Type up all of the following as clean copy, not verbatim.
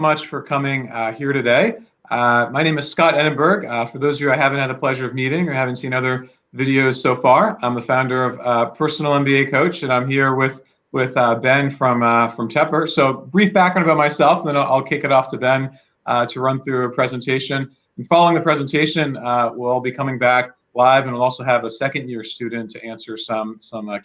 Much for coming here today. My name is Scott Edinburgh. For those of you I haven't had the pleasure of meeting or haven't seen other videos so far, I'm the founder of Personal MBA Coach, and I'm here with Ben from Tepper. So brief background about myself, and then I'll kick it off to Ben to run through a presentation. And following the presentation, we'll be coming back live, and we'll also have a second-year student to answer some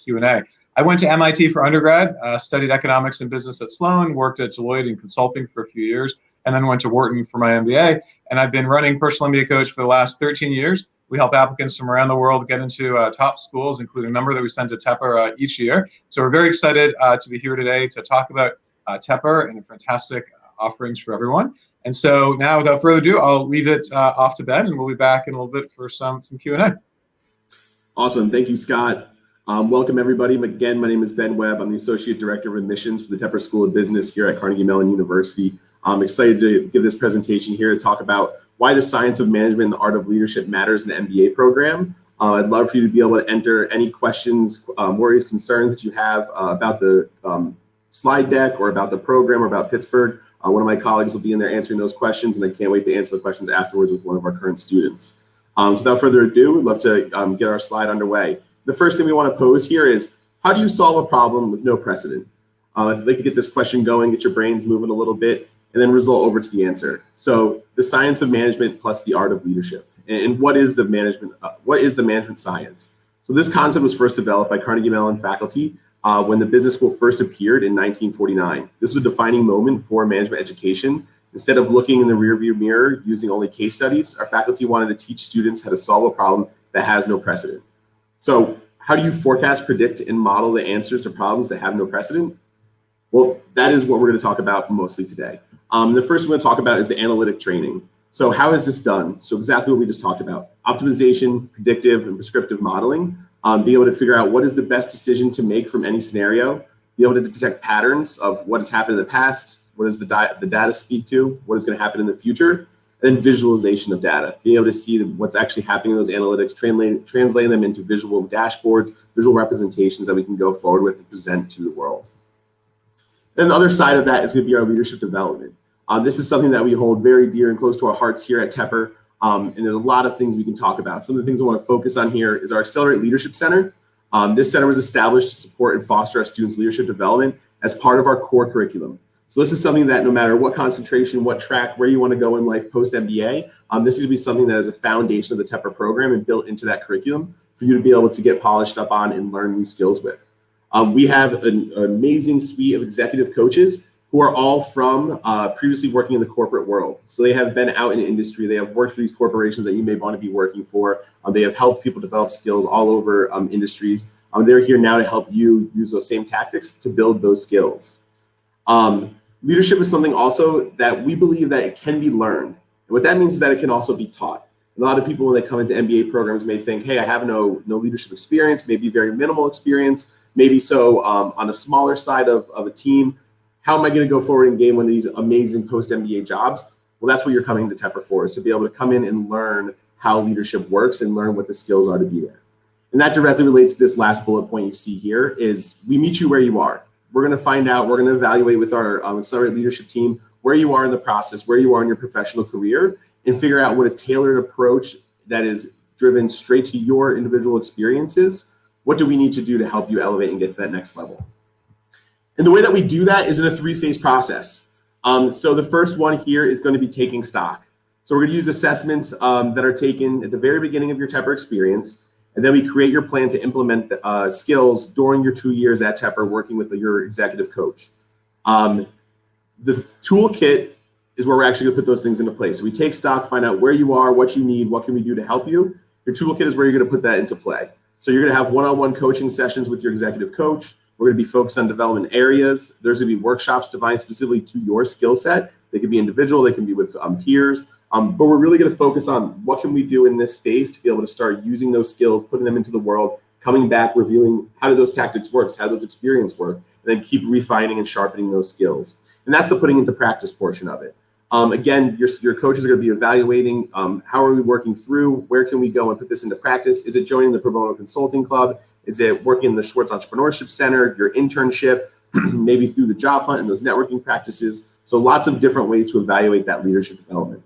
Q&A. I went to MIT for undergrad, studied economics and business at Sloan, worked at Deloitte in consulting for a few years, and then went to Wharton for my MBA. And I've been running Personal MBA Coach for the last 13 years. We help applicants from around the world get into top schools, including a number that we send to Tepper each year. So we're very excited to be here today to talk about Tepper and the fantastic offerings for everyone. And so now, without further ado, I'll leave it off to Ben, and we'll be back in a little bit for some Q&A. Awesome. Thank you, Scott. Welcome, everybody. Again, my name is Ben Webb. I'm the Associate Director of Admissions for the Tepper School of Business here at Carnegie Mellon University. I'm excited to give this presentation here to talk about why the science of management and the art of leadership matters in the MBA program. I'd love for you to be able to enter any questions, worries, concerns that you have about the slide deck or about the program or about Pittsburgh. One of my colleagues will be in there answering those questions, and I can't wait to answer the questions afterwards with one of our current students. So without further ado, we'd love to get our slide underway. The first thing we want to pose here is, how do you solve a problem with no precedent? I'd like to get this question going, get your brains moving a little bit, and then result over to the answer. So the science of management plus the art of leadership. And what is the management science? So this concept was first developed by Carnegie Mellon faculty when the business school first appeared in 1949. This was a defining moment for management education. Instead of looking in the rearview mirror using only case studies, our faculty wanted to teach students how to solve a problem that has no precedent. So how do you forecast, predict, and model the answers to problems that have no precedent? Well, that is what we're going to talk about mostly today. The first we're going to talk about is the analytic training. So how is this done? So exactly what we just talked about: optimization, predictive, and prescriptive modeling. Be able to figure out what is the best decision to make from any scenario. Be able to detect patterns of what has happened in the past, what does the data speak to, what is going to happen in the future. And then visualization of data, being able to see what's actually happening in those analytics, translating them into visual dashboards, visual representations that we can go forward with and present to the world. Then the other side of that is going to be our leadership development. This is something that we hold very dear and close to our hearts here at Tepper, and there's a lot of things we can talk about. Some of the things I want to focus on here is our Accelerate Leadership Center. This center was established to support and foster our students' leadership development as part of our core curriculum. So this is something that no matter what concentration, what track, where you want to go in life post-MBA, this is going to be something that is a foundation of the Tepper program and built into that curriculum for you to be able to get polished up on and learn new skills with. We have an amazing suite of executive coaches who are all from previously working in the corporate world. So they have been out in the industry. They have worked for these corporations that you may want to be working for. They have helped people develop skills all over industries. They're here now to help you use those same tactics to build those skills. Leadership is something also that we believe that it can be learned. And what that means is that it can also be taught. A lot of people when they come into MBA programs may think, hey, I have no leadership experience, maybe very minimal experience, maybe so on a smaller side of a team. How am I going to go forward and gain one of these amazing post-MBA jobs? Well, that's what you're coming to Tepper for, is to be able to come in and learn how leadership works and learn what the skills are to be there. And that directly relates to this last bullet point you see here is we meet you where you are. We're going to find out, we're going to evaluate with our Accelerate Leadership team where you are in the process, where you are in your professional career, and figure out what a tailored approach that is driven straight to your individual experiences. What do we need to do to help you elevate and get to that next level? And the way that we do that is in a three-phase process. So the first one here is going to be taking stock. So we're going to use assessments that are taken at the very beginning of your Tepper experience. And then we create your plan to implement skills during your 2 years at Tepper working with your executive coach. The toolkit is where we're actually gonna put those things into place. So we take stock, find out where you are, what you need, what can we do to help you. Your toolkit is where you're gonna put that into play. So you're gonna have one-on-one coaching sessions with your executive coach. We're gonna be focused on development areas. There's gonna be workshops defined specifically to your skill set. They can be individual, they can be with peers. But we're really going to focus on what can we do in this space to be able to start using those skills, putting them into the world, coming back, reviewing how do those tactics work, how does those experience work, and then keep refining and sharpening those skills. And that's the putting into practice portion of it. Again, your coaches are going to be evaluating how are we working through, where can we go and put this into practice? Is it joining the Pro Bono Consulting Club? Is it working in the Schwartz Entrepreneurship Center, your internship, maybe through the job hunt and those networking practices? So lots of different ways to evaluate that leadership development.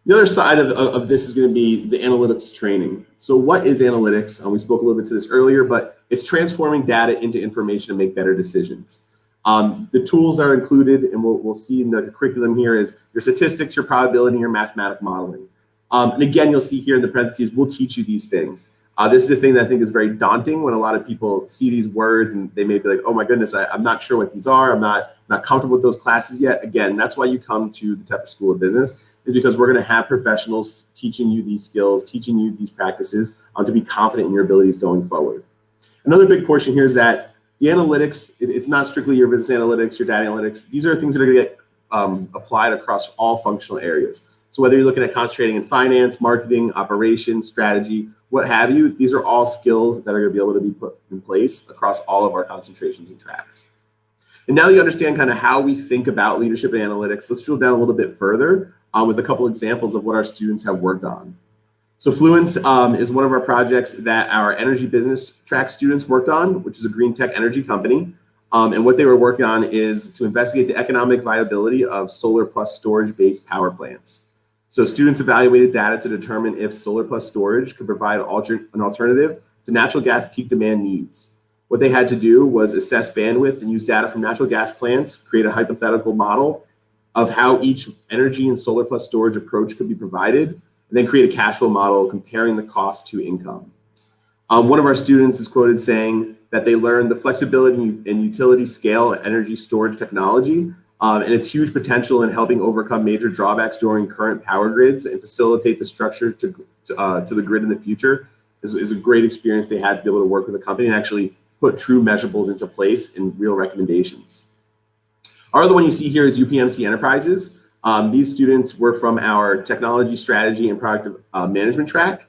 The other side of this is going to be the analytics training. So what is analytics? We spoke a little bit to this earlier, but it's transforming data into information to make better decisions. The tools that are included, and we'll see in the curriculum here, is your statistics, your probability, your mathematical modeling. And again, you'll see here in the parentheses, we'll teach you these things. This is the thing that I think is very daunting when a lot of people see these words and they may be like, oh my goodness, I'm not sure what these are. I'm not comfortable with those classes yet. Again, that's why you come to the Tepper School of Business, is because we're going to have professionals teaching you these skills, teaching you these practices to be confident in your abilities going forward. Another big portion here is that the analytics, it's not strictly your business analytics, your data analytics. These are things that are going to get applied across all functional areas. So whether you're looking at concentrating in finance, marketing, operations, strategy, what have you, these are all skills that are going to be able to be put in place across all of our concentrations and tracks. And now you understand kind of how we think about leadership and analytics. Let's drill down a little bit further with a couple examples of what our students have worked on. So Fluence is one of our projects that our energy business track students worked on, which is a green tech energy company. And what they were working on is to investigate the economic viability of solar plus storage-based power plants. So students evaluated data to determine if solar plus storage could provide an alternative to natural gas peak demand needs. What they had to do was assess bandwidth and use data from natural gas plants, create a hypothetical model of how each energy and solar plus storage approach could be provided, and then create a cash flow model comparing the cost to income. One of our students is quoted saying that they learned the flexibility and utility scale energy storage technology and its huge potential in helping overcome major drawbacks during current power grids and facilitate the structure to the grid in the future is a great experience they had to be able to work with a company and actually put true measurables into place and real recommendations. Our other one you see here is UPMC Enterprises. These students were from our technology strategy and product management track.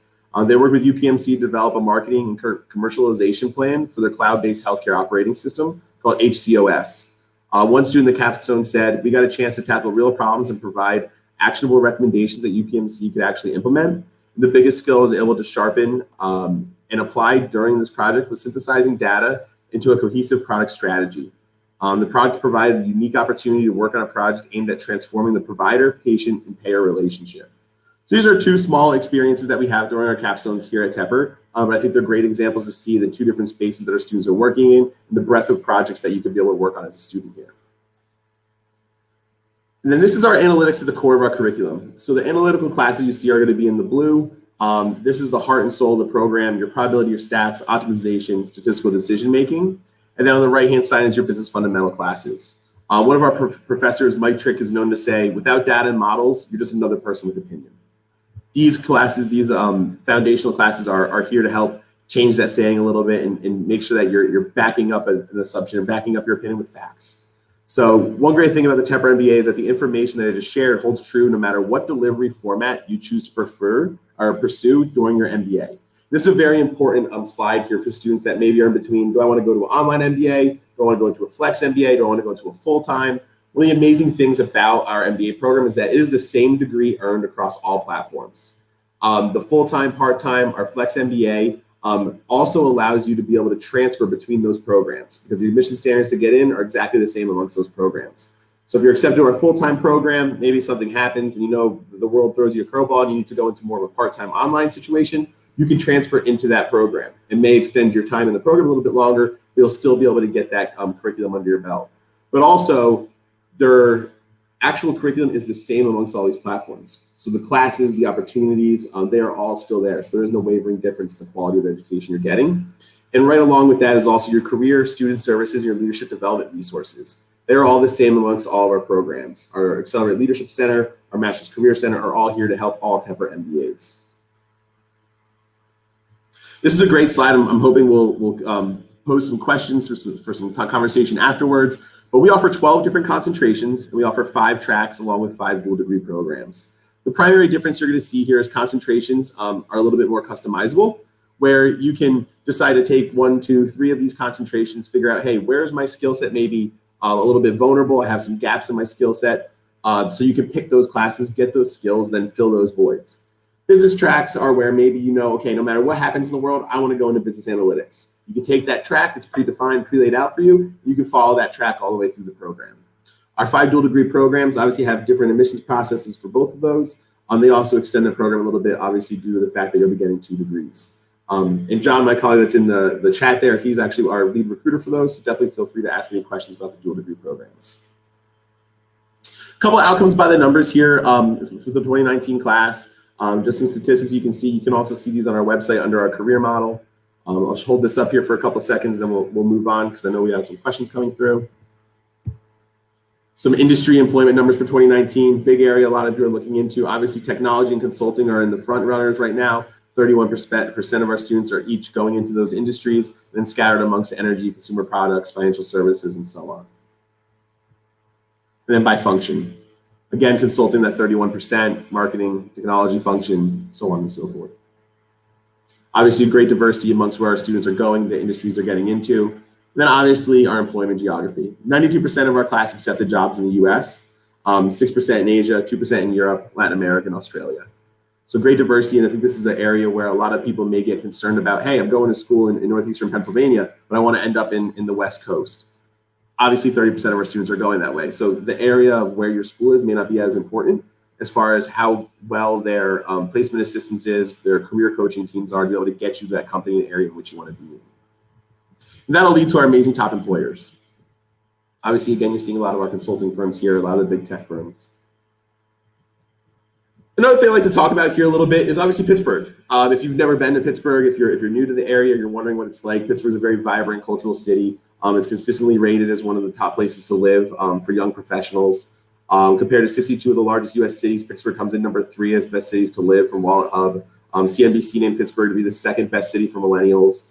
They worked with UPMC to develop a marketing and commercialization plan for their cloud-based healthcare operating system called HCOS. One student at Capstone said, we got a chance to tackle real problems and provide actionable recommendations that UPMC could actually implement. The biggest skill I was able to sharpen and apply during this project was synthesizing data into a cohesive product strategy. The project provided a unique opportunity to work on a project aimed at transforming the provider, patient, and payer relationship. So these are two small experiences that we have during our capstones here at Tepper, but I think they're great examples to see the two different spaces that our students are working in and the breadth of projects that you could be able to work on as a student here. And then this is our analytics at the core of our curriculum. So the analytical classes you see are going to be in the blue. This is the heart and soul of the program, your probability, your stats, optimization, statistical decision-making. And then on the right-hand side is your business fundamental classes. One of our professors, Mike Trick, is known to say, without data and models, you're just another person with opinion. These classes, these foundational classes are here to help change that saying a little bit and make sure that you're backing up an assumption and backing up your opinion with facts. So one great thing about the Tepper MBA is that the information that I just shared holds true no matter what delivery format you choose to prefer or pursue during your MBA. This is a very important slide here for students that maybe are in between. Do I want to go to an online MBA? Do I want to go into a flex MBA? Do I want to go into a full-time? One of the amazing things about our MBA program is that it is the same degree earned across all platforms. The full-time, part-time, our flex MBA also allows you to be able to transfer between those programs because the admission standards to get in are exactly the same amongst those programs. So if you're accepted to our full-time program, maybe something happens and you know the world throws you a curveball and you need to go into more of a part-time online situation, you can transfer into that program. It may extend your time in the program a little bit longer, but you'll still be able to get that curriculum under your belt. But also, their actual curriculum is the same amongst all these platforms. So the classes, the opportunities, they are all still there. So there is no wavering difference in the quality of the education you're getting. And right along with that is also your career, student services, your leadership development resources. They're all the same amongst all of our programs. Our Accelerate Leadership Center, our Master's Career Center are all here to help all Tepper MBAs. This is a great slide. I'm hoping we'll pose some questions for some conversation afterwards. But we offer 12 different concentrations, and we offer 5 tracks along with 5 dual degree programs. The primary difference you're going to see here is concentrations are a little bit more customizable, where you can decide to take 1, 2, 3 of these concentrations, figure out, hey, where's my skill set maybe a little bit vulnerable? I have some gaps in my skill set. So you can pick those classes, get those skills, then fill those voids. Business tracks are where maybe you know, okay, no matter what happens in the world, I want to go into business analytics. You can take that track, it's predefined, pre-laid out for you. You can follow that track all the way through the program. Our 5 dual degree programs obviously have different admissions processes for both of those. They also extend the program a little bit, obviously, due to the fact that you'll be getting 2 degrees. And John, my colleague that's in the chat there, he's actually our lead recruiter for those, so definitely feel free to ask any questions about the dual degree programs. A couple of outcomes by the numbers here for the 2019 class. Just some statistics you can see. You can also see these on our website under our career model. I'll just hold this up here for a couple of seconds, then we'll move on because I know we have some questions coming through. Some industry employment numbers for 2019, big area a lot of you are looking into. Obviously, technology and consulting are in the front runners right now. 31% of our students are each going into those industries, and then scattered amongst energy, consumer products, financial services, and so on. And then by function. Again, consulting that 31%, marketing, technology function, so on and so forth. Obviously, great diversity amongst where our students are going, the industries they're getting into. Then obviously our employment geography. 92% of our class accepted jobs in the US, 6% in Asia, 2% in Europe, Latin America, and Australia. So great diversity, and I think this is an area where a lot of people may get concerned about, hey, I'm going to school in Northeastern Pennsylvania, but I want to end up in the West Coast. Obviously 30% of our students are going that way. So the area of where your school is may not be as important as far as how well their placement assistance is, their career coaching teams are to be able to get you to that company in the area in which you want to be in. And that'll lead to our amazing top employers. Obviously, again, you're seeing a lot of our consulting firms here, a lot of the big tech firms. Another thing I'd like to talk about here a little bit is obviously Pittsburgh. If you've never been to Pittsburgh, if you're new to the area, you're wondering what it's like, Pittsburgh is a very vibrant cultural city. It's consistently rated as one of the top places to live for young professionals. Compared to 62 of the largest U.S. cities, Pittsburgh comes in number 3 as best cities to live from Wallet Hub. CNBC named Pittsburgh to be the 2nd best city for millennials.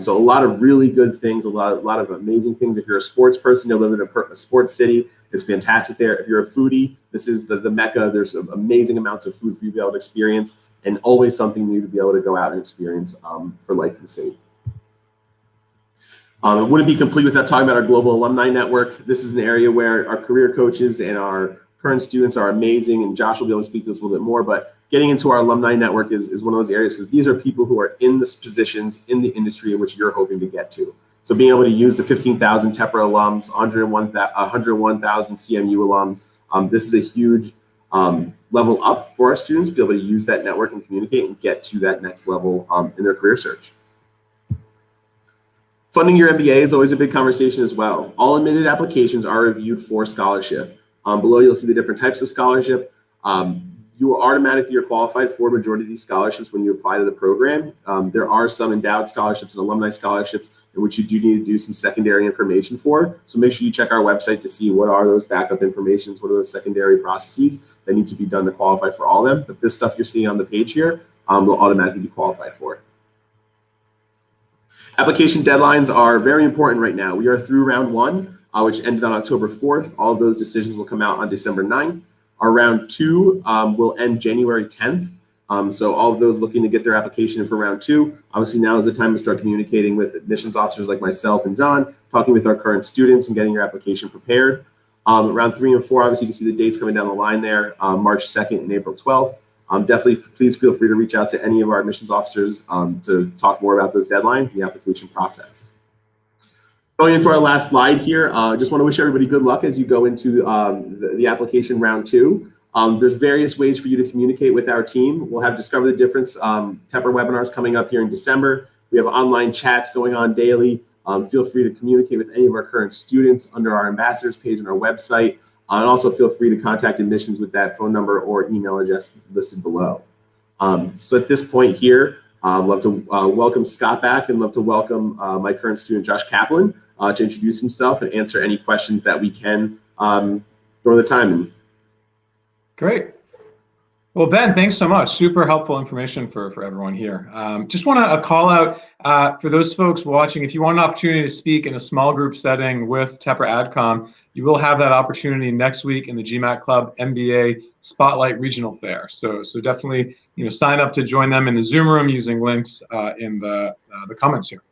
So a lot of really good things, a lot of amazing things. If you're a sports person, you'll live in a sports city. It's fantastic there. If you're a foodie, this is the mecca. There's amazing amounts of food for you to be able to experience, and always something new to be able to go out and experience for life in the city. It wouldn't be complete without talking about our global alumni network. This is an area where our career coaches and our current students are amazing, and Josh will be able to speak to this a little bit more, but getting into our alumni network is one of those areas because these are people who are in the positions in the industry in which you're hoping to get to. So being able to use the 15,000 Tepper alums, 101,000 CMU alums, this is a huge level up for our students to be able to use that network and communicate and get to that next level in their career search. Funding your MBA is always a big conversation as well. All admitted applications are reviewed for scholarship. Below you'll see the different types of scholarship. You are automatically qualified for a majority of these scholarships when you apply to the program. There are some endowed scholarships and alumni scholarships in which you do need to do some secondary information for. So make sure you check our website to see what are those backup informations, what are those secondary processes that need to be done to qualify for all of them. But this stuff you're seeing on the page here will automatically be qualified for. Application deadlines are very important right now. We are through round 1, which ended on October 4th. All of those decisions will come out on December 9th. Our round 2 will end January 10th. So all of those looking to get their application in for round 2, obviously now is the time to start communicating with admissions officers like myself and John, talking with our current students and getting your application prepared. Round 3 and 4, obviously you can see the dates coming down the line there, March 2nd and April 12th. Definitely, please feel free to reach out to any of our admissions officers to talk more about those deadlines and the application process. Going into our last slide here, just want to wish everybody good luck as you go into the application round 2. There's various ways for you to communicate with our team. We'll have Discover the Difference Tepper webinars coming up here in December. We have online chats going on daily. Feel free to communicate with any of our current students under our ambassadors page on our website. And also feel free to contact admissions with that phone number or email address listed below. So at this point here, I'd love to welcome Scott back and love to welcome my current student, Josh Kaplan, to introduce himself and answer any questions that we can during the time. Great. Well, Ben, thanks so much. Super helpful information for everyone here. Just want to call out for those folks watching, if you want an opportunity to speak in a small group setting with Tepper Adcom, you will have that opportunity next week in the GMAT Club MBA Spotlight Regional Fair. So definitely, sign up to join them in the Zoom room using links in the comments here.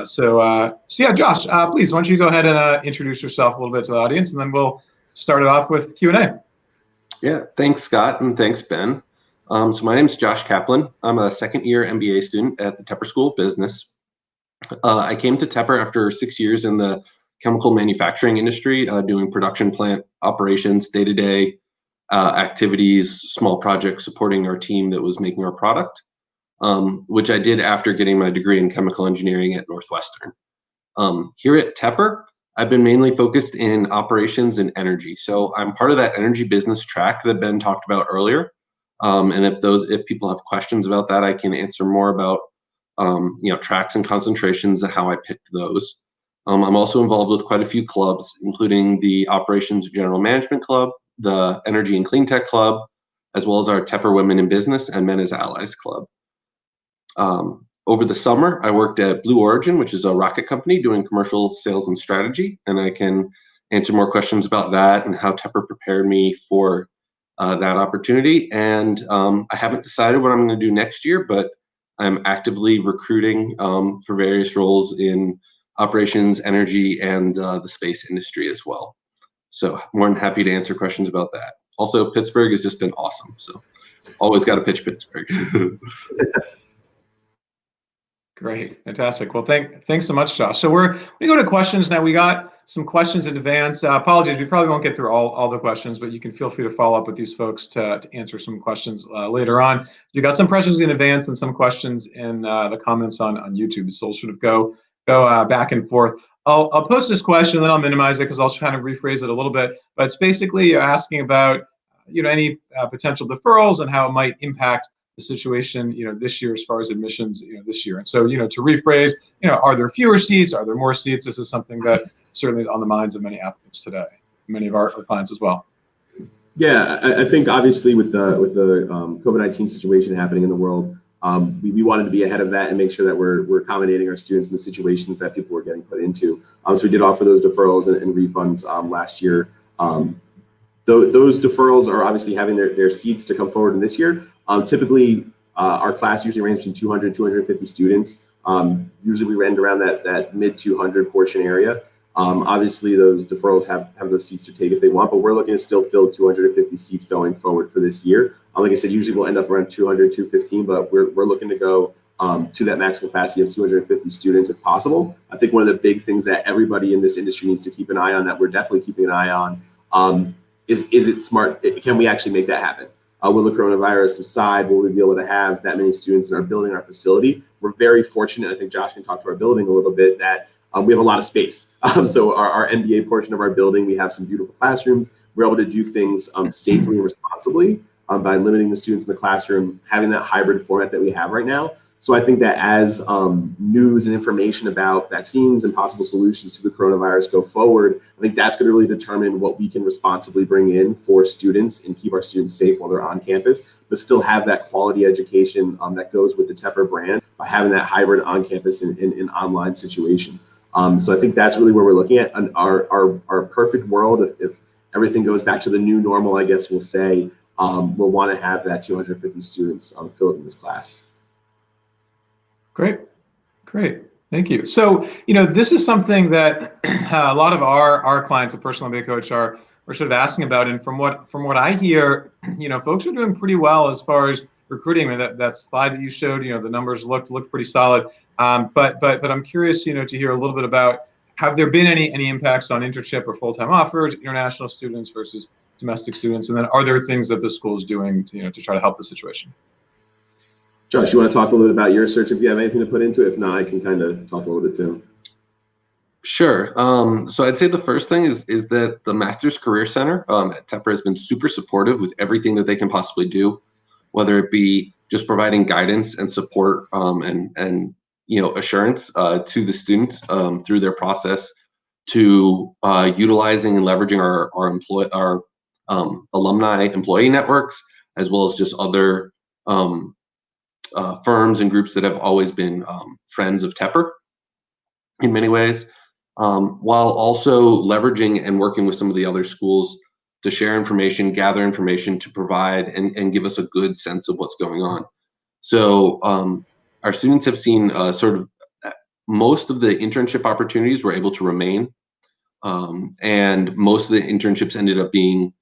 So yeah, Josh, please, why don't you go ahead and introduce yourself a little bit to the audience, and then we'll start it off with Q&A. Yeah, thanks, Scott, and thanks, Ben. So my name is Josh Kaplan. I'm a second-year MBA student at the Tepper School of Business. I came to Tepper after 6 years in the chemical manufacturing industry, doing production plant operations, day-to-day activities, small projects supporting our team that was making our product, which I did after getting my degree in chemical engineering at Northwestern. Here at Tepper, I've been mainly focused in operations and energy. So I'm part of that energy business track that Ben talked about earlier. And if people have questions about that, I can answer more about tracks and concentrations and how I picked those. I'm also involved with quite a few clubs, including the Operations General Management Club, the Energy and Clean Tech Club, as well as our Tepper Women in Business and Men as Allies Club. Over the summer, I worked at Blue Origin, which is a rocket company doing commercial sales and strategy, and I can answer more questions about that and how Tepper prepared me for that opportunity. And I haven't decided what I'm going to do next year, but I'm actively recruiting for various roles in operations, energy, and the space industry as well. So more than happy to answer questions about that. Also, Pittsburgh has just been awesome, so always got to pitch Pittsburgh. Great, fantastic. Well, thanks so much, Josh. So we go to questions now. We got some questions in advance. Apologies, we probably won't get through all the questions, but you can feel free to follow up with these folks to answer some questions later on. You got some questions in advance and some questions in the comments on YouTube. So we'll sort of go back and forth. I'll post this question, then I'll minimize it because I'll kind of rephrase it a little bit. But it's basically asking about any potential deferrals and how it might impact the situation this year as far as admissions this year. And so to rephrase, are there fewer seats, are there more seats? This is something that certainly is on the minds of many applicants today, many of our clients as well. Yeah, I think obviously with the COVID-19 situation happening in the world, we wanted to be ahead of that and make sure that we're accommodating our students in the situations that people were getting put into. So we did offer those deferrals and refunds last year. Those deferrals are obviously having their seats to come forward in this year. Typically, our class usually ranges between 200, 250 students. Usually we end around that mid 200 portion area. Obviously, those deferrals have those seats to take if they want, but we're looking to still fill 250 seats going forward for this year. Like I said, usually we'll end up around 200, 215, but we're looking to go to that maximum capacity of 250 students if possible. I think one of the big things that everybody in this industry needs to keep an eye on, that we're definitely keeping an eye on, is it smart? Can we actually make that happen? Will the coronavirus subside? Will we be able to have that many students in our building, our facility? We're very fortunate. I think Josh can talk to our building a little bit, that we have a lot of space. So our MBA portion of our building, we have some beautiful classrooms. We're able to do things safely and responsibly by limiting the students in the classroom, having that hybrid format that we have right now. So I think that as news and information about vaccines and possible solutions to the coronavirus go forward, I think that's going to really determine what we can responsibly bring in for students and keep our students safe while they're on campus, but still have that quality education that goes with the Tepper brand by having that hybrid on-campus and online situation. So I think that's really where we're looking at. Our perfect world, if everything goes back to the new normal, I guess we'll say, we'll want to have that 250 students filled in this class. Great. Thank you. So, this is something that a lot of our clients at Personal MBA Coach are sort of asking about. And from what I hear, folks are doing pretty well as far as recruiting. I mean, that slide that you showed, the numbers looked pretty solid. But I'm curious, to hear a little bit about, have there been any impacts on internship or full-time offers, international students versus domestic students? And then are there things that the school is doing, to try to help the situation? Josh, you want to talk a little bit about your search if you have anything to put into it? If not, I can kind of talk a little bit too. Sure. So I'd say the first thing is that the Master's Career Center at Tepper has been super supportive with everything that they can possibly do, whether it be just providing guidance and support and assurance to the students through their process, to utilizing and leveraging our alumni employee networks, as well as just other firms and groups that have always been friends of Tepper in many ways, while also leveraging and working with some of the other schools to share information, gather information, to provide and give us a good sense of what's going on. So our students have seen sort of most of the internship opportunities were able to remain, and most of the internships ended up being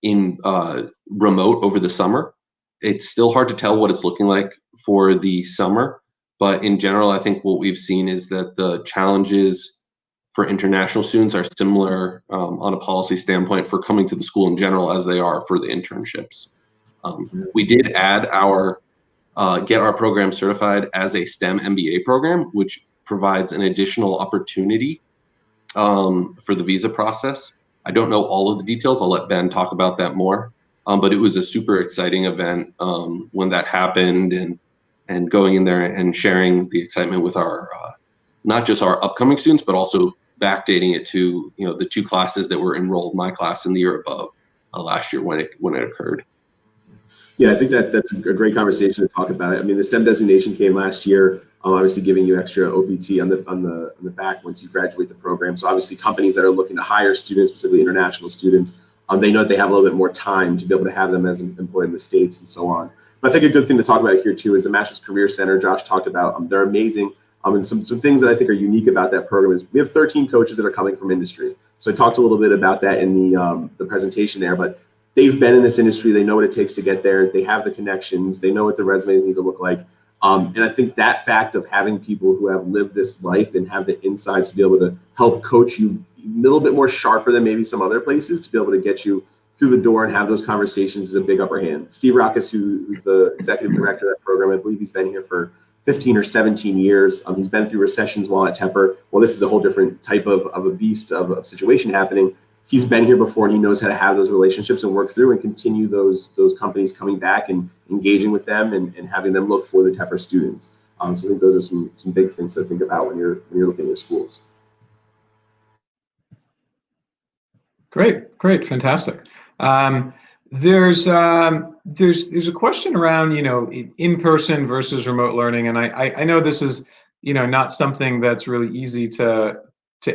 in remote over the summer. It's still hard to tell what it's looking like for the summer, but in general, I think what we've seen is that the challenges for international students are similar on a policy standpoint for coming to the school in general as they are for the internships. We did add get our program certified as a STEM MBA program, which provides an additional opportunity for the visa process. I don't know all of the details. I'll let Ben talk about that more. But it was a super exciting event when that happened, and going in there and sharing the excitement with our not just our upcoming students, but also backdating it to the 2 classes that were enrolled, my class and the year above last year when it occurred. Yeah, I think that's a great conversation to talk about it. I mean, the STEM designation came last year, obviously giving you extra OPT on the back once you graduate the program. So obviously companies that are looking to hire students, specifically international students, they know that they have a little bit more time to be able to have them as employed in the States and so on. But I think a good thing to talk about here too is the Master's Career Center. Josh talked about. They're amazing. And some things that I think are unique about that program is we have 13 coaches that are coming from industry. So I talked a little bit about that in the presentation there, but they've been in this industry. They know what it takes to get there. They have the connections. They know what the resumes need to look like. And I think that fact of having people who have lived this life and have the insights to be able to help coach you a little bit more sharper than maybe some other places to be able to get you through the door and have those conversations is a big upper hand. Steve Rockus, who's the executive director of that program, I believe he's been here for 15 or 17 years. He's been through recessions while at Tepper. Well, this is a whole different type of a beast of situation happening. He's been here before, and he knows how to have those relationships and work through and continue those companies coming back and engaging with them and having them look for the Tepper students. So I think those are some big things to think about when you're looking at your schools. Great, fantastic. There's a question around in-person versus remote learning, and I know this is not something that's really easy to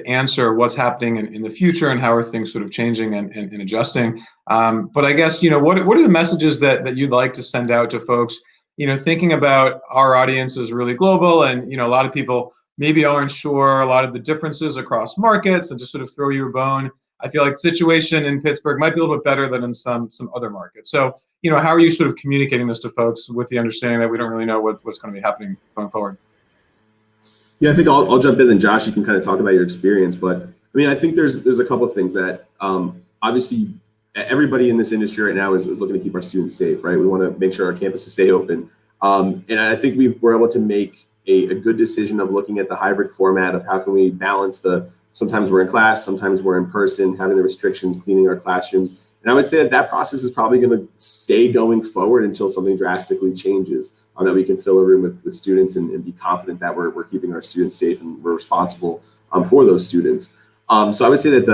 answer what's happening in the future and how are things sort of changing and adjusting. But I guess what are the messages that you'd like to send out to folks? Thinking about our audience is really global, and a lot of people maybe aren't sure a lot of the differences across markets and just sort of throw you a bone. I feel like the situation in Pittsburgh might be a little bit better than in some other markets. So, how are you sort of communicating this to folks with the understanding that we don't really know what's going to be happening going forward? Yeah, I think I'll jump in, and Josh, you can kind of talk about your experience. But I mean, I think there's a couple of things that obviously everybody in this industry right now is looking to keep our students safe, right? We want to make sure our campuses stay open. And I think we're able to make a good decision of looking at the hybrid format of how can we balance sometimes we're in class, sometimes we're in person, having the restrictions, cleaning our classrooms. And I would say that process is probably going to stay going forward until something drastically changes, that we can fill a room with students and be confident that we're keeping our students safe and we're responsible for those students. So I would say that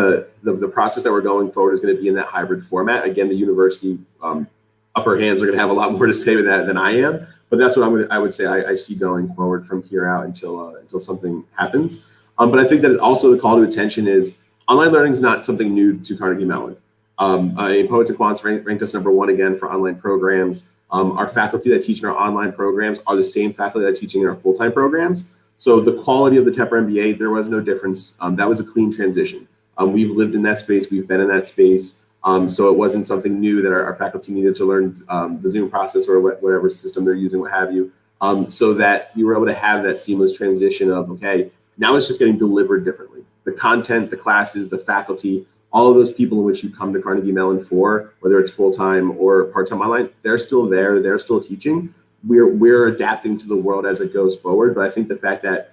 the process that we're going forward is going to be in that hybrid format. Again, the university upper hands are going to have a lot more to say with that than I am, but that's what I would say I see going forward from here out until something happens. But I think that also the call to attention is online learning is not something new to Carnegie Mellon. Poets and Quants ranked us #1 again for online programs. Our faculty that teach in our online programs are the same faculty that are teaching in our full-time programs. So the quality of the Tepper MBA, there was no difference. That was a clean transition. We've lived in that space. We've been in that space. So it wasn't something new that our faculty needed to learn the Zoom process or whatever system they're using, what have you, so that we were able to have that seamless transition of, okay, now it's just getting delivered differently. The content, the classes, the faculty, all of those people in which you come to Carnegie Mellon for, whether it's full-time or part-time online, they're still there, they're still teaching. We're adapting to the world as it goes forward. But I think the fact that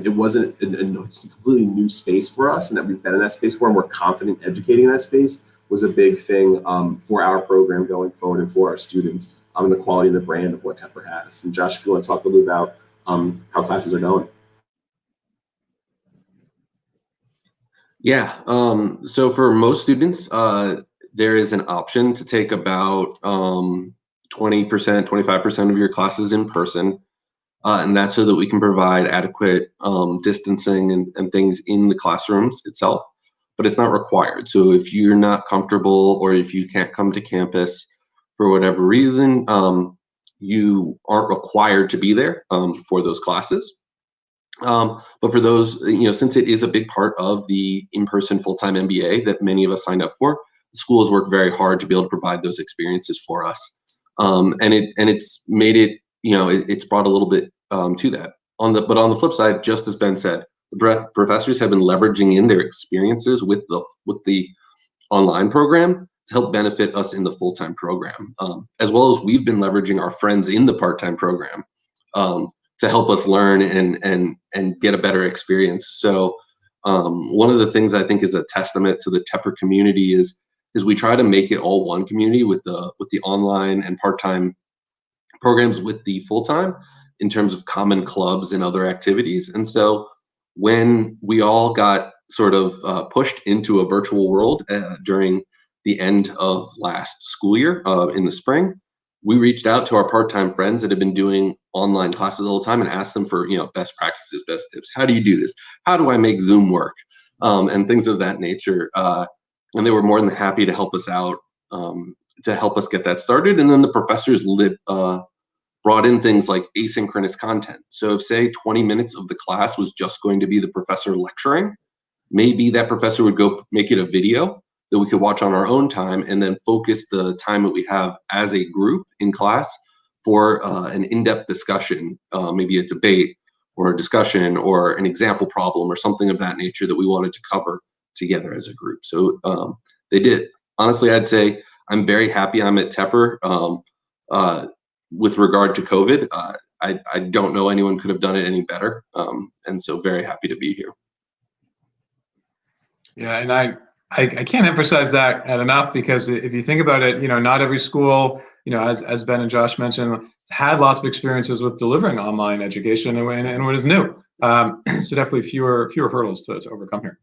it wasn't a completely new space for us and that we've been in that space for and we're confident educating in that space was a big thing for our program going forward and for our students and the quality and the brand of what Tepper has. And Josh, if you want to talk a little bit about how classes are going. Yeah, so for most students, there is an option to take about 20%, 25% of your classes in person. And that's so that we can provide adequate distancing and things in the classrooms itself, but it's not required. So if you're not comfortable or if you can't come to campus for whatever reason, you aren't required to be there for those classes. But for those, since it is a big part of the in-person full-time MBA that many of us signed up for, the school has worked very hard to be able to provide those experiences for us. And it's made it, it's brought a little bit to that. But on the flip side, just as Ben said, professors have been leveraging in their experiences with the online program to help benefit us in the full-time program, as well as we've been leveraging our friends in the part-time program to help us learn and get a better experience. So one of the things I think is a testament to the Tepper community is we try to make it all one community with the online and part-time programs with the full-time in terms of common clubs and other activities. And so when we all got sort of pushed into a virtual world during the end of last school year in the spring, we reached out to our part-time friends that have been doing online classes all the time and asked them for, best practices, best tips. How do you do this? How do I make Zoom work? And things of that nature. And they were more than happy to help us out, to help us get that started. And then the professors brought in things like asynchronous content. So if, say, 20 minutes of the class was just going to be the professor lecturing, maybe that professor would go make it a video that we could watch on our own time and then focus the time that we have as a group in class for an in-depth discussion, maybe a debate or a discussion or an example problem or something of that nature that we wanted to cover together as a group. So they did. Honestly, I'd say I'm very happy I'm at Tepper. With regard to COVID, I don't know anyone could have done it any better. And so very happy to be here. Yeah, and I can't emphasize that enough, because if you think about it, not every school, as Ben and Josh mentioned, had lots of experiences with delivering online education and what is new. So definitely fewer hurdles to overcome here.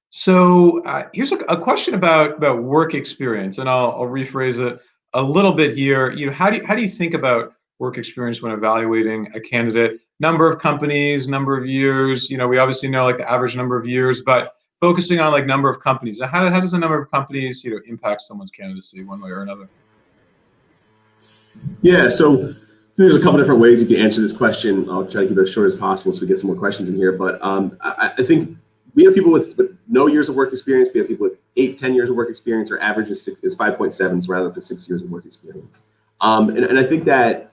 So here's a question about work experience, and I'll rephrase it a little bit here. How do you think about work experience when evaluating a candidate? Number of companies, number of years. We obviously know like the average number of years, but focusing on like number of companies. How does the number of companies impact someone's candidacy one way or another? Yeah, so there's a couple different ways you can answer this question. I'll try to keep it as short as possible so we get some more questions in here. But I think we have people with no years of work experience. We have people with 8-10 years of work experience. Our average is 5.7, so round up to 6 years of work experience. And I think that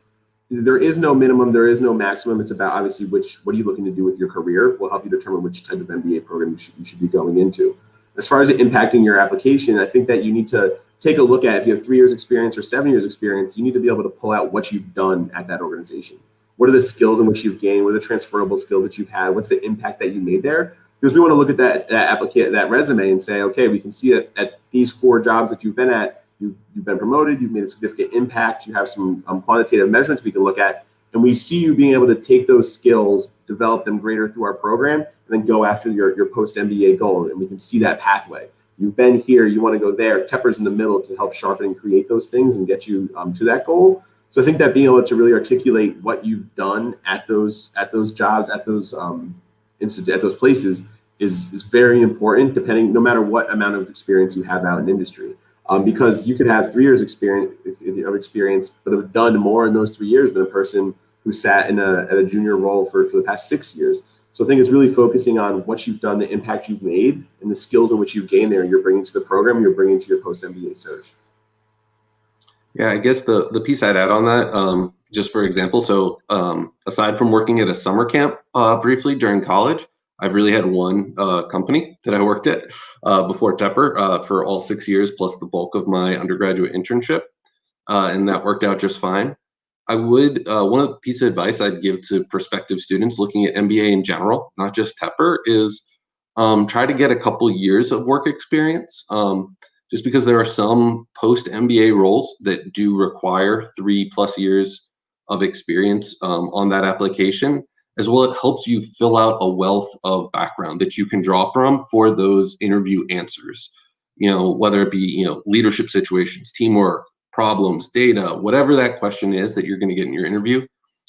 there is no minimum, there is no maximum. It's about obviously what are you looking to do with your career will help you determine which type of MBA program you should be going into. As far as it impacting your application, I think that you need to take a look at, if you have 3 years experience or 7 years experience, you need to be able to pull out what you've done at that organization. What are the skills in which you've gained? What are the transferable skills that you've had? What's the impact that you made there? Because we want to look at that resume and say, okay, we can see it at these 4 jobs that you've been at. You've been promoted, you've made a significant impact, you have some quantitative measurements we can look at, and we see you being able to take those skills, develop them greater through our program, and then go after your post-MBA goal, and we can see that pathway. You've been here, you want to go there. Tepper's in the middle to help sharpen and create those things and get you to that goal. So I think that being able to really articulate what you've done at those jobs, at those at those places is very important, no matter what amount of experience you have out in industry. Because you could have 3 years experience, but have done more in those 3 years than a person who sat at a junior role for the past 6 years. So I think it's really focusing on what you've done, the impact you've made, and the skills in which you've gained there, you're bringing to the program, you're bringing to your post-MBA search. Yeah, I guess the piece I'd add on that, just for example, so aside from working at a summer camp briefly during college, I've really had one company that I worked at before Tepper for all 6 years, plus the bulk of my undergraduate internship, and that worked out just fine. I would, one of the pieces of advice I'd give to prospective students looking at MBA in general, not just Tepper, is try to get a couple years of work experience, just because there are some post-MBA roles that do require 3+ years of experience on that application. As well, it helps you fill out a wealth of background that you can draw from for those interview answers, whether it be, leadership situations, teamwork, problems, data, whatever that question is that you're going to get in your interview,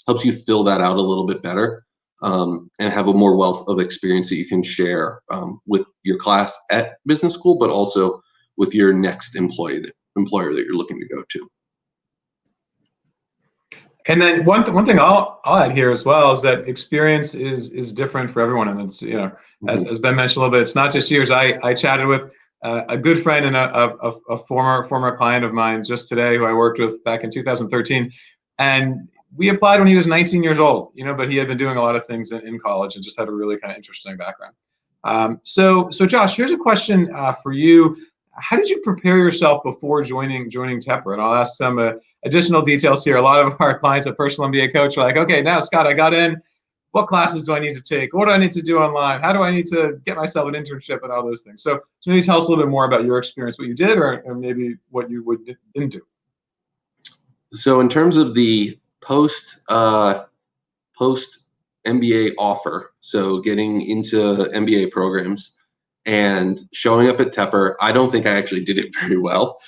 helps you fill that out a little bit better and have a more wealth of experience that you can share with your class at business school, but also with your next employer that you're looking to go to. And then one thing I'll add here as well is that experience is different for everyone, and it's as Ben mentioned a little bit, it's not just years. I chatted with a good friend and a former client of mine just today who I worked with back in 2013, and we applied when he was 19 years old, but he had been doing a lot of things in college and just had a really kind of interesting background. So Josh, here's a question for you. How did you prepare yourself before joining Tepper? And I'll ask some additional details here. A lot of our clients at Personal MBA Coach are like, okay, now Scott, I got in. What classes do I need to take? What do I need to do online? How do I need to get myself an internship and all those things? So maybe tell us a little bit more about your experience, what you did, or maybe what you didn't do. So in terms of the post MBA offer, so getting into MBA programs and showing up at Tepper, I don't think I actually did it very well.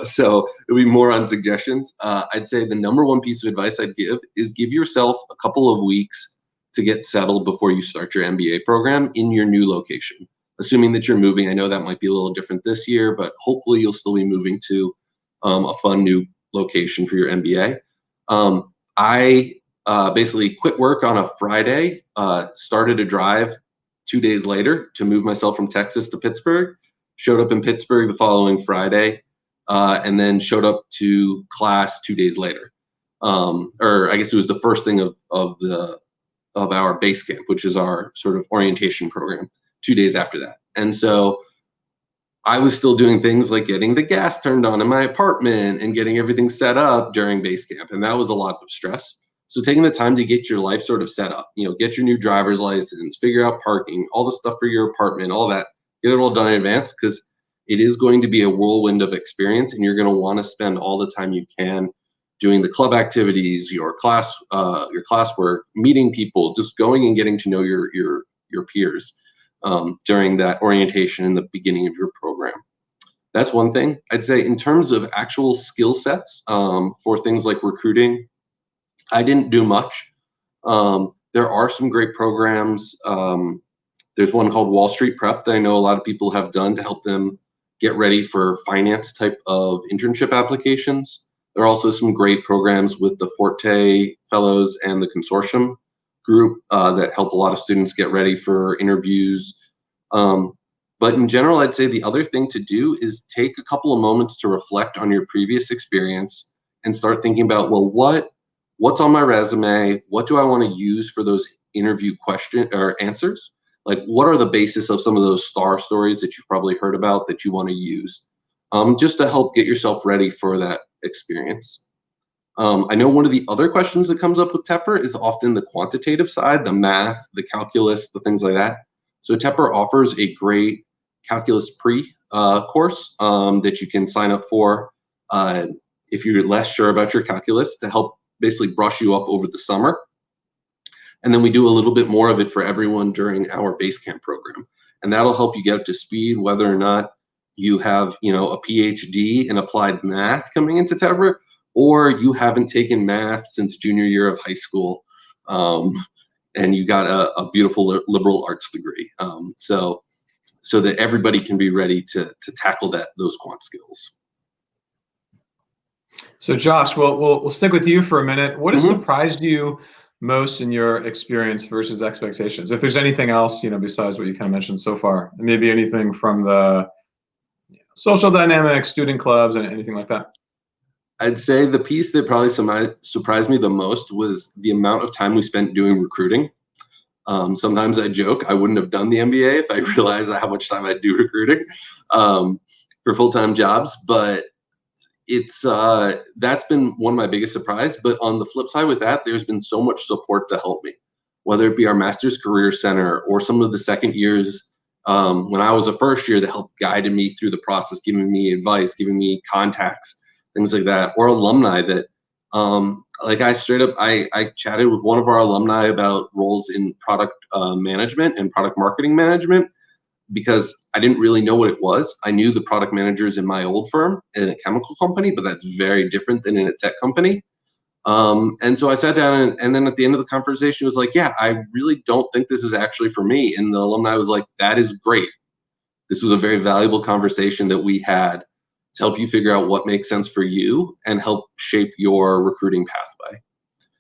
So it'll be more on suggestions. I'd say the number one piece of advice I'd give is give yourself a couple of weeks to get settled before you start your MBA program in your new location. Assuming that you're moving, I know that might be a little different this year, but hopefully you'll still be moving to a fun new location for your MBA. I basically quit work on a Friday, started a drive 2 days later to move myself from Texas to Pittsburgh, showed up in Pittsburgh the following Friday, and then showed up to class 2 days later. Or I guess it was the first thing of our base camp, which is our sort of orientation program, 2 days after that. And so I was still doing things like getting the gas turned on in my apartment and getting everything set up during base camp. And that was a lot of stress. So taking the time to get your life sort of set up, get your new driver's license, figure out parking, all the stuff for your apartment, all that, get it all done in advance, because it is going to be a whirlwind of experience, and you're going to want to spend all the time you can doing the club activities, your classwork, meeting people, just going and getting to know your peers during that orientation in the beginning of your program. That's one thing. I'd say in terms of actual skill sets for things like recruiting, I didn't do much. There are some great programs. There's one called Wall Street Prep that I know a lot of people have done to help them get ready for finance type of internship applications. There are also some great programs with the Forte Fellows and the Consortium group that help a lot of students get ready for interviews. But in general, I'd say the other thing to do is take a couple of moments to reflect on your previous experience and start thinking about, well, what's on my resume? What do I want to use for those interview question or answers? Like, what are the basis of some of those star stories that you've probably heard about that you want to use, just to help get yourself ready for that experience. I know one of the other questions that comes up with Tepper is often the quantitative side, the math, the calculus, the things like that. So Tepper offers a great calculus course that you can sign up for if you're less sure about your calculus, to help basically brush you up over the summer. And then we do a little bit more of it for everyone during our base camp program. And that'll help you get up to speed, whether or not you have, a PhD in applied math coming into Tepper, or you haven't taken math since junior year of high school, and you got a beautiful liberal arts degree. So that everybody can be ready to tackle those quant skills. So Josh, we'll stick with you for a minute. What has surprised you most in your experience versus expectations? If there's anything else, besides what you kind of mentioned so far, maybe anything from the social dynamics, student clubs, and anything like that. I'd say the piece that probably surprised me the most was the amount of time we spent doing recruiting. Sometimes I joke I wouldn't have done the MBA if I realized how much time I do recruiting for full-time jobs, but it's that's been one of my biggest surprise. But on the flip side with that, there's been so much support to help me, whether it be our Master's Career Center or some of the second years when I was a first year that helped guided me through the process, giving me advice, giving me contacts, things like that, or alumni that like I chatted with one of our alumni about roles in product management and product marketing management, because I didn't really know what it was. I knew the product managers in my old firm in a chemical company, but that's very different than in a tech company. And so I sat down and then at the end of the conversation was like, yeah, I really don't think this is actually for me. And the alumni was like, that is great. This was a very valuable conversation that we had to help you figure out what makes sense for you and help shape your recruiting pathway.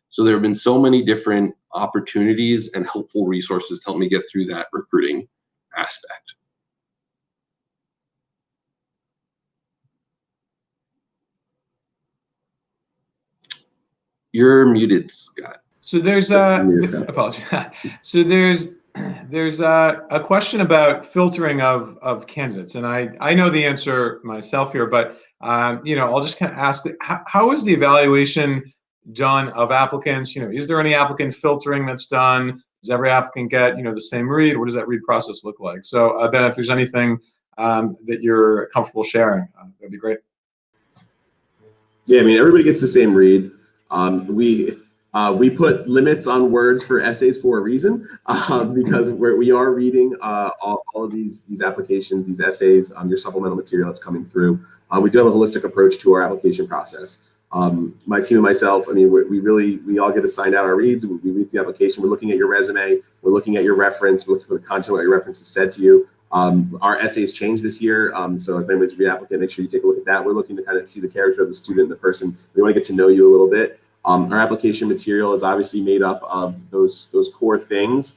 So there have been so many different opportunities and helpful resources to help me get through that recruiting aspect. You're muted, Scott. So there's apologies. So there's a question about filtering of candidates, and I know the answer myself here, but I'll just kind of ask, how is the evaluation done of applicants? Is there any applicant filtering that's done? Does every applicant get the same read? What does that read process look like? So Ben, if there's anything that you're comfortable sharing, that'd be great. Yeah, I mean, everybody gets the same read. We put limits on words for essays for a reason, because we are reading all of these applications, these essays, your supplemental material that's coming through. We do have a holistic approach to our application process. My team and myself, I mean, we all get assigned out our reads. We read the application. We're looking at your resume. We're looking at your reference. We're looking for the content what your reference has said to you. Our essays changed this year, so if anybody's a reapplicant, make sure you take a look at that. We're looking to kind of see the character of the student, the person. We want to get to know you a little bit. Our application material is obviously made up of those core things,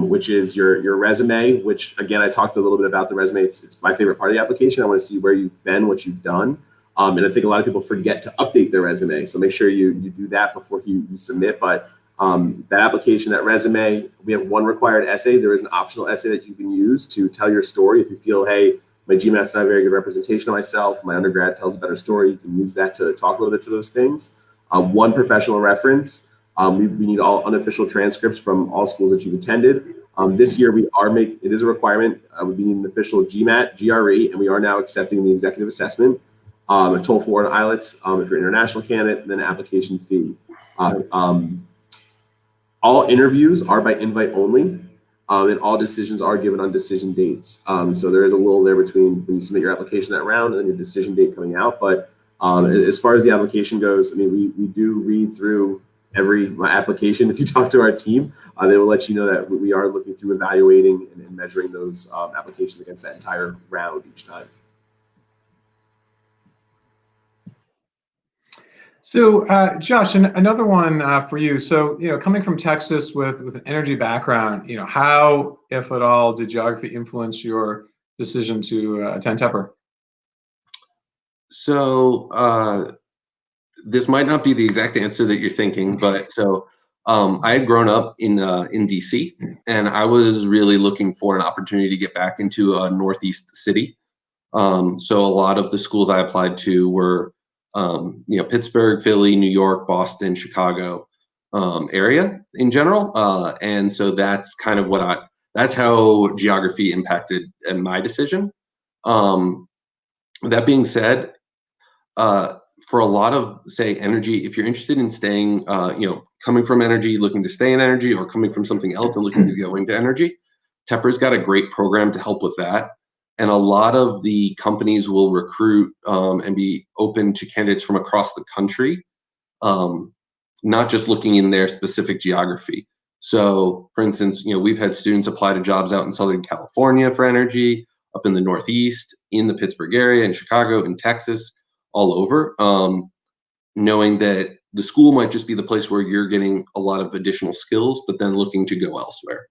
which is your resume, which again, I talked a little bit about the resume. It's my favorite part of the application. I want to see where you've been, what you've done. And I think a lot of people forget to update their resume. So make sure you do that before you submit. But that application, that resume, we have one required essay. There is an optional essay that you can use to tell your story. If you feel, hey, my GMAT's not a very good representation of myself, my undergrad tells a better story, you can use that to talk a little bit to those things. One professional reference. We need all unofficial transcripts from all schools that you've attended. This year it is a requirement. We need an official GMAT, GRE, and we are now accepting the executive assessment, a TOEFL and IELTS if you're an international candidate, and then an application fee. All interviews are by invite only, and all decisions are given on decision dates. So there is a little there between when you submit your application that round and then your decision date coming out. But as far as the application goes, I mean, we do read through every application. If you talk to our team, they will let you know that we are looking through evaluating and measuring those applications against that entire round each time. So, Josh, another one for you. So, coming from Texas with an energy background, how, if at all, did geography influence your decision to attend Tepper? So, this might not be the exact answer that you're thinking, but I had grown up in DC, and I was really looking for an opportunity to get back into a Northeast city. So a lot of the schools I applied to were Pittsburgh, Philly, New York, Boston, Chicago area in general. And so that's kind of that's how geography impacted my decision. That being said, for a lot of, say, energy, if you're interested in staying, coming from energy, looking to stay in energy, or coming from something else and looking to go into energy, Tepper's got a great program to help with that. And a lot of the companies will recruit and be open to candidates from across the country, not just looking in their specific geography. So, for instance, we've had students apply to jobs out in Southern California for energy, up in the Northeast, in the Pittsburgh area, in Chicago, in Texas, all over, knowing that the school might just be the place where you're getting a lot of additional skills, but then looking to go elsewhere.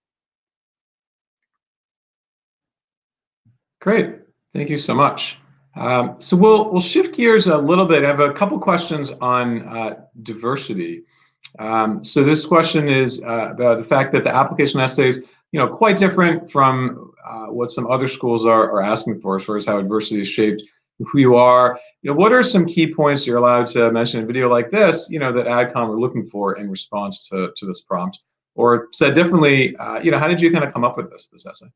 Great, thank you so much. So we'll shift gears a little bit. I have a couple questions on diversity. So this question is about the fact that the application essays, quite different from what some other schools are asking for as far as how diversity is shaped who you are. What are some key points you're allowed to mention in a video like this, that Adcom are looking for in response to this prompt? Or said differently, how did you kind of come up with this essay?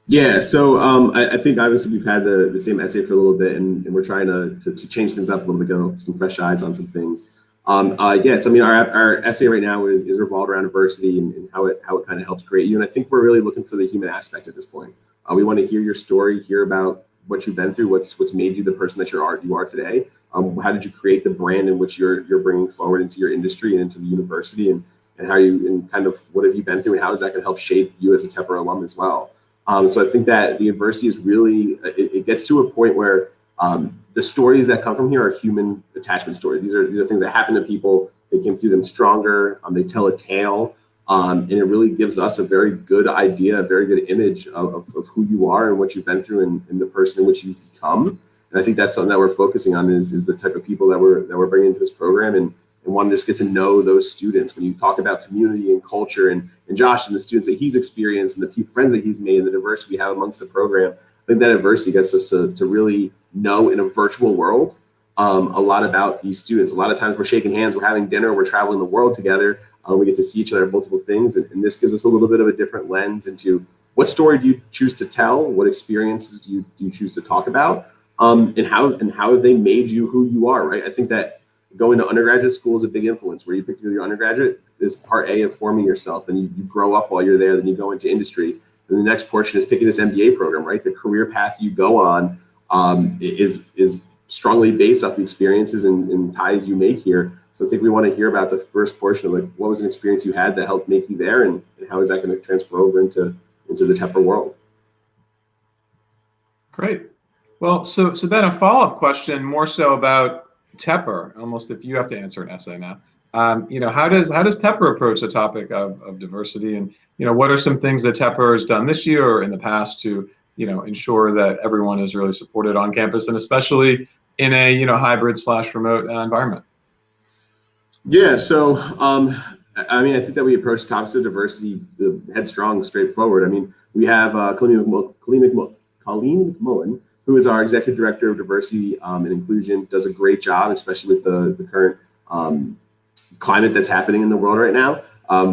Yeah, so I think obviously we've had the same essay for a little bit, and we're trying to change things up a little bit, go some fresh eyes on some things. Yes, I mean our essay right now is revolved around diversity and how it kind of helps create you, and I think we're really looking for the human aspect at this point. We want to hear your story, hear about what you've been through, what's made you the person that you are today. How did you create the brand in which you're bringing forward into your industry and into the university, and how and kind of what have you been through, and how is that going to help shape you as a Tepper alum as well. So I think that the adversity is really, it gets to a point where the stories that come from here are human attachment stories. These are things that happen to people. They came through them stronger. They tell a tale, and it really gives us a very good idea, a very good image of who you are and what you've been through and the person in which you've become. And I think that's something that we're focusing on is the type of people that we're bringing into this program, and want to just get to know those students. When you talk about community and culture, and Josh and the students that he's experienced and the friends that he's made and the diversity we have amongst the program, I think that diversity gets us to really know in a virtual world a lot about these students. A lot of times we're shaking hands, we're having dinner, we're traveling the world together. We get to see each other multiple things, and this gives us a little bit of a different lens into what story do you choose to tell, what experiences do you choose to talk about, and how have they made you who you are, right? I think that going to undergraduate school is a big influence. Where you pick your undergraduate is part A of forming yourself, and you grow up while you're there, then you go into industry. And the next portion is picking this MBA program, right? The career path you go on is strongly based off the experiences and ties you make here. So I think we want to hear about the first portion of, like, what was an experience you had that helped make you there, and how is that going to transfer over into the Tepper world? Great. Well, so then a follow-up question, more so about Tepper, almost if you have to answer an essay now. How does Tepper approach the topic of diversity, and what are some things that Tepper has done this year or in the past to ensure that everyone is really supported on campus, and especially in a hybrid / remote environment? Yeah, so I think that we approach topics of diversity headstrong, straightforward. I mean, we have Colleen McMullen, who is our executive director of diversity and inclusion, does a great job, especially with the current climate that's happening in the world right now.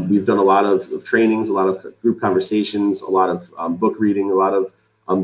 We've done a lot of trainings, a lot of group conversations, a lot of book reading, a lot of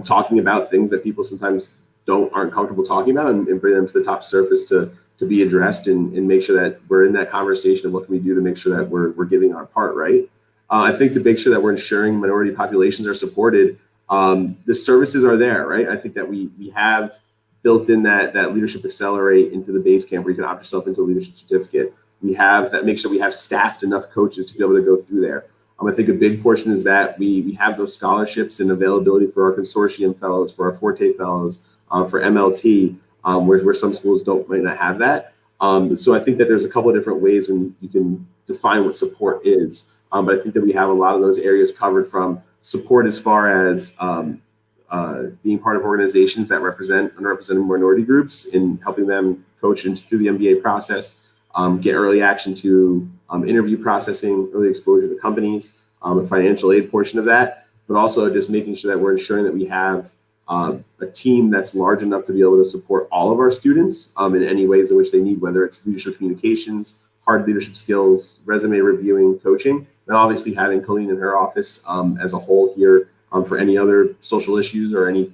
talking about things that people sometimes aren't comfortable talking about, and bring them to the top surface to be addressed, and make sure that we're in that conversation of what can we do to make sure that we're giving our part, right? I think to make sure that we're ensuring minority populations are supported, the services are there, right? I think that we have built in that Leadership Accelerate into the base camp, where you can opt yourself into a leadership certificate. We have that, make sure we have staffed enough coaches to be able to go through there. I think a big portion is that we have those scholarships and availability for our consortium fellows, for our Forte fellows, for MLT, where some schools might not have that. So I think that there's a couple of different ways when you can define what support is. But I think that we have a lot of those areas covered, from support as far as being part of organizations that represent underrepresented minority groups, in helping them coach through the MBA process, get early action to interview processing, early exposure to companies, a financial aid portion of that, but also just making sure that we're ensuring that we have a team that's large enough to be able to support all of our students in any ways in which they need, whether it's leadership communications, hard leadership skills, resume reviewing, coaching, and obviously having Colleen in her office as a whole here for any other social issues or any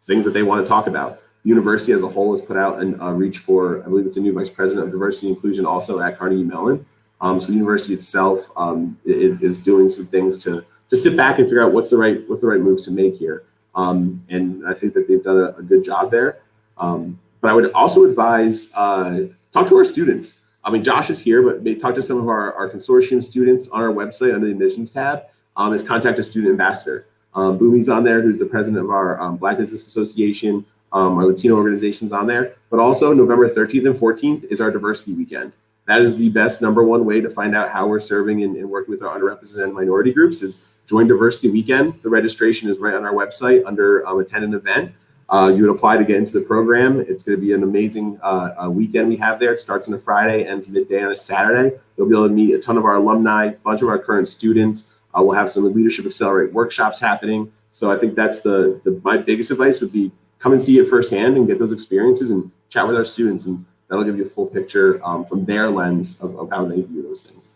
things that they want to talk about. The university as a whole has put out a reach for, I believe it's a new vice president of diversity and inclusion also at Carnegie Mellon. So the university itself is doing some things to sit back and figure out what's the right moves to make here. And I think that they've done a good job there. But I would also advise, talk to our students. I mean, Josh is here, but talk to some of our consortium students on our website under the admissions tab. Is contact a student ambassador. Bumi's on there, who's the president of our Black Business Association. Our Latino organizations on there. But also November 13th and 14th is our diversity weekend. That is the best #1 way to find out how we're serving and working with our underrepresented minority groups, is join Diversity Weekend. The registration is right on our website under attend an event. You would apply to get into the program. It's going to be an amazing weekend we have there. It starts on a Friday, ends midday on a Saturday. You'll be able to meet a ton of our alumni, a bunch of our current students. We'll have some Leadership Accelerate workshops happening. So I think that's my biggest advice would be, come and see it firsthand and get those experiences and chat with our students, and that'll give you a full picture from their lens of how they view those things.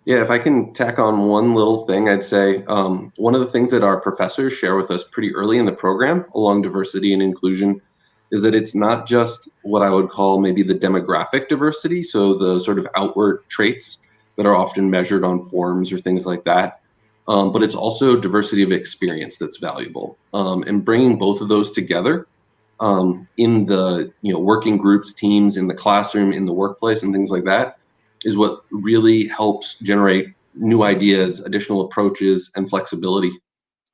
Yeah, if I can tack on one little thing, I'd say one of the things that our professors share with us pretty early in the program along diversity and inclusion is that it's not just what I would call maybe the demographic diversity, so the sort of outward traits that are often measured on forms or things like that, but it's also diversity of experience that's valuable. And bringing both of those together in the working groups, teams, in the classroom, in the workplace, and things like that is what really helps generate new ideas, additional approaches, and flexibility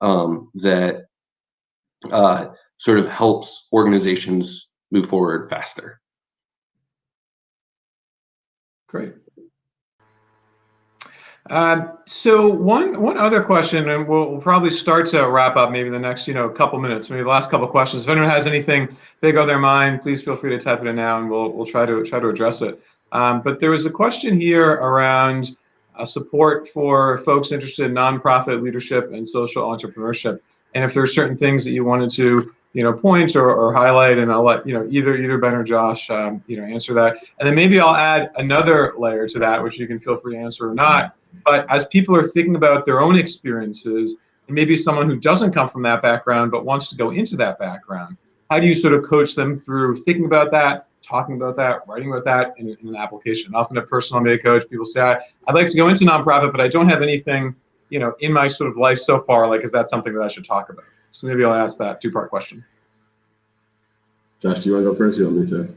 that sort of helps organizations move forward faster. Great. So one other question, and we'll probably start to wrap up maybe the next couple minutes, maybe the last couple questions. If anyone has anything big on their mind, please feel free to type it in now, and we'll try to address it. But there was a question here around support for folks interested in nonprofit leadership and social entrepreneurship, and if there are certain things that you wanted to point or highlight, and I'll let either Ben or Josh answer that, and then maybe I'll add another layer to that, which you can feel free to answer or not. But as people are thinking about their own experiences, and maybe someone who doesn't come from that background but wants to go into that background, how do you sort of coach them through thinking about that, talking about that, writing about that in an application? Often a personal MBA coach, people say, I'd like to go into nonprofit, but I don't have anything in my sort of life so far. Like, is that something that I should talk about? So maybe I'll ask that two-part question. Josh, do you want to go first? Or you want me to?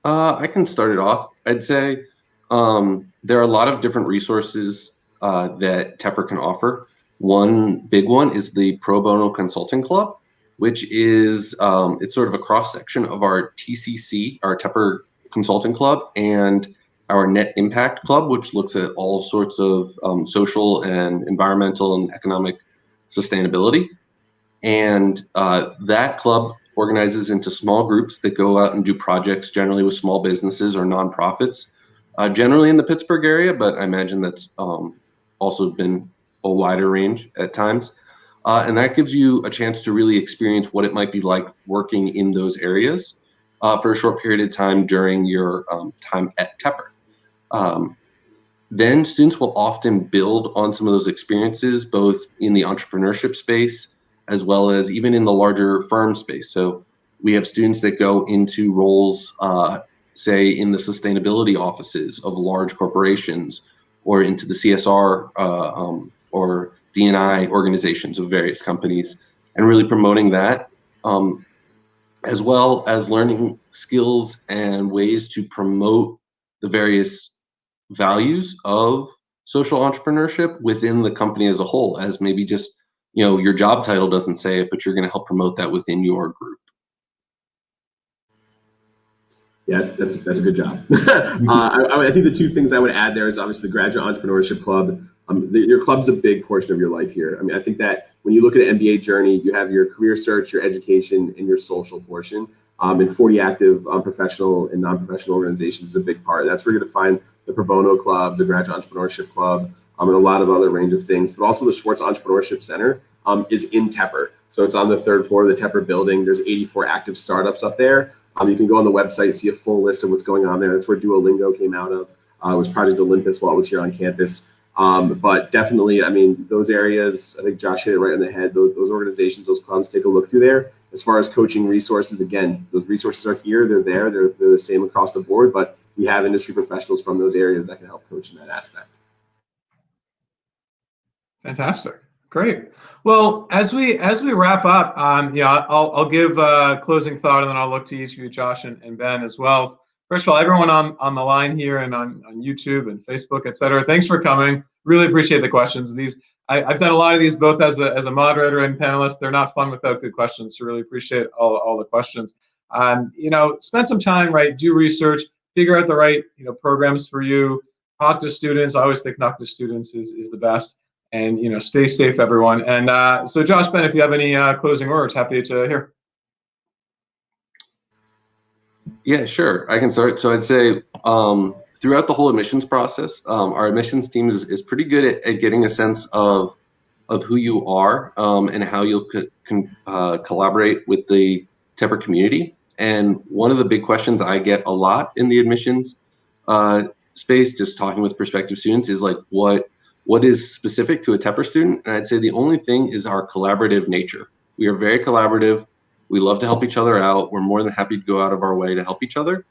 I can start it off. I'd say there are a lot of different resources that Tepper can offer. One big one is the Pro Bono Consulting Club, which is it's sort of a cross section of our TCC, our Tepper Consulting Club, and our Net Impact Club, which looks at all sorts of social and environmental and economic sustainability. And that club organizes into small groups that go out and do projects, generally with small businesses or nonprofits, generally in the Pittsburgh area, but I imagine that's also been a wider range at times. And that gives you a chance to really experience what it might be like working in those areas for a short period of time during your time at Tepper. Then students will often build on some of those experiences, both in the entrepreneurship space as well as even in the larger firm space. So we have students that go into roles, say in the sustainability offices of large corporations, or into the CSR or D&I organizations of various companies, and really promoting that, as well as learning skills and ways to promote the various values of social entrepreneurship within the company as a whole, as maybe just your job title doesn't say it, but you're going to help promote that within your group. Yeah, that's a good job. I think the two things I would add there is obviously the Graduate Entrepreneurship Club. Your club's a big portion of your life here. I mean, I think that when you look at an MBA journey, you have your career search, your education, and your social portion. And 40 active professional and non-professional organizations is a big part. That's where you're going to find the Pro Bono Club, the Graduate Entrepreneurship Club, and a lot of other range of things. But also the Schwartz Entrepreneurship Center is in Tepper. So it's on the third floor of the Tepper building. There's 84 active startups up there. You can go on the website, see a full list of what's going on there. That's where Duolingo came out of. It was Project Olympus while I was here on campus. But definitely, I mean, those areas, I think Josh hit it right on the head. Those organizations, those clubs, take a look through there. As far as coaching resources, again, those resources are here. They're there. They're the same across the board. But we have industry professionals from those areas that can help coach in that aspect. Fantastic. Great. Well, as we wrap up, I'll give a closing thought, and then I'll look to each of you, Josh and Ben, as well. First of all, everyone on the line here and on YouTube and Facebook, et cetera, thanks for coming. Really appreciate the questions. I've done a lot of these both as a moderator and panelist. They're not fun without good questions, so really appreciate all the questions. Spend some time, right? Do research, figure out the right programs for you. Talk to students. I always think talk to students is the best. And stay safe, everyone. And so, Josh, Ben, if you have any closing words, happy to hear. Yeah, sure. I can start. So I'd say throughout the whole admissions process, our admissions team is pretty good at getting a sense of who you are and how you'll collaborate with the Tepper community. And one of the big questions I get a lot in the admissions space, just talking with prospective students, is like, what is specific to a Tepper student? And I'd say the only thing is our collaborative nature. We are very collaborative. We love to help each other out. We're more than happy to go out of our way to help each other.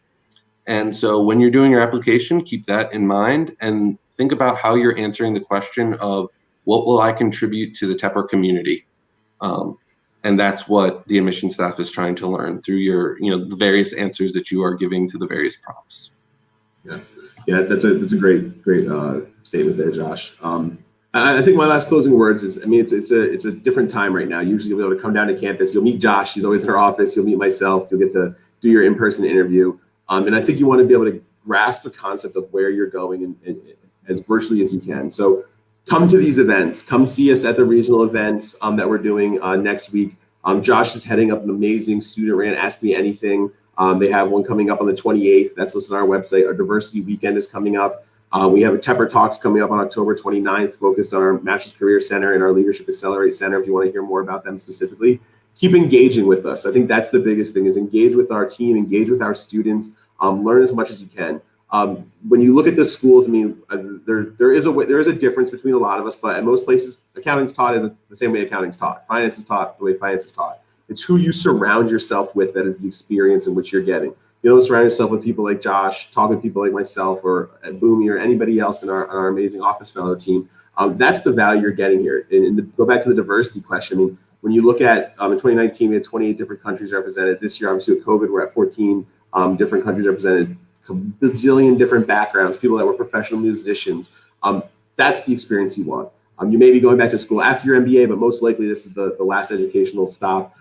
And so when you're doing your application, keep that in mind and think about how you're answering the question of what will I contribute to the Tepper community? And that's what the admission staff is trying to learn through your, the various answers that you are giving to the various prompts. Yeah, that's a great statement there, Josh. I think my last closing words is, I mean, it's a different time right now. Usually you'll be able to come down to campus. You'll meet Josh. He's always in our office. You'll meet myself. You'll get to do your in-person interview. And I think you want to be able to grasp the concept of where you're going as virtually as you can. So come to these events. Come see us at the regional events that we're doing next week. Josh is heading up an amazing student ran Ask Me Anything. They have one coming up on the 28th. That's listed on our website. Our diversity weekend is coming up. We have a Tepper Talks coming up on October 29th, focused on our Master's Career Center and our Leadership Accelerate Center. If you want to hear more about them specifically, keep engaging with us. I think that's the biggest thing, is engage with our team, engage with our students, learn as much as you can. When you look at the schools, I mean, there is a difference between a lot of us, but at most places, accounting's taught the same way accounting's taught. Finance is taught the way finance is taught. It's who you surround yourself with that is the experience in which you're getting. You don't surround yourself with people like Josh, talk with people like myself or Boomy or anybody else in our amazing office fellow team. That's the value you're getting here. And go back to the diversity question. I mean, when you look at in 2019, we had 28 different countries represented. This year, obviously with COVID, we're at 14 different countries represented, a bazillion different backgrounds, people that were professional musicians. That's the experience you want. You may be going back to school after your MBA, but most likely this is the last educational stop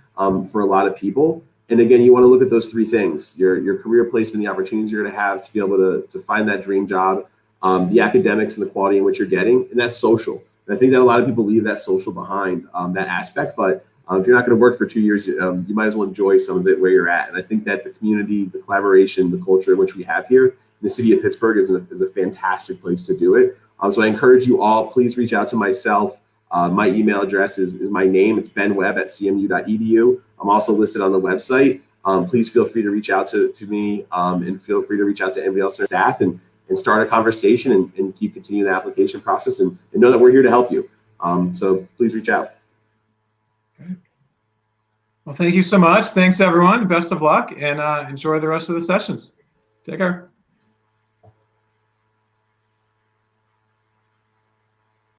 for a lot of people. And again, you want to look at those three things: your career placement, the opportunities you're going to have to be able to find that dream job, the academics and the quality in which you're getting, and that's social. And I think that a lot of people leave that social behind, that aspect. But if you're not going to work for 2 years, you might as well enjoy some of it where you're at. And I think that the community, the collaboration, the culture in which we have here in the city of Pittsburgh is a fantastic place to do it. So I encourage you all, please reach out to myself. My email address is my name. It's benwebb@cmu.edu. I'm also listed on the website. Please feel free to reach out to me and feel free to reach out to anybody else on our staff and start a conversation and keep continuing the application process and know that we're here to help you. So please reach out. Okay. Well, thank you so much. Thanks, everyone. Best of luck and enjoy the rest of the sessions. Take care.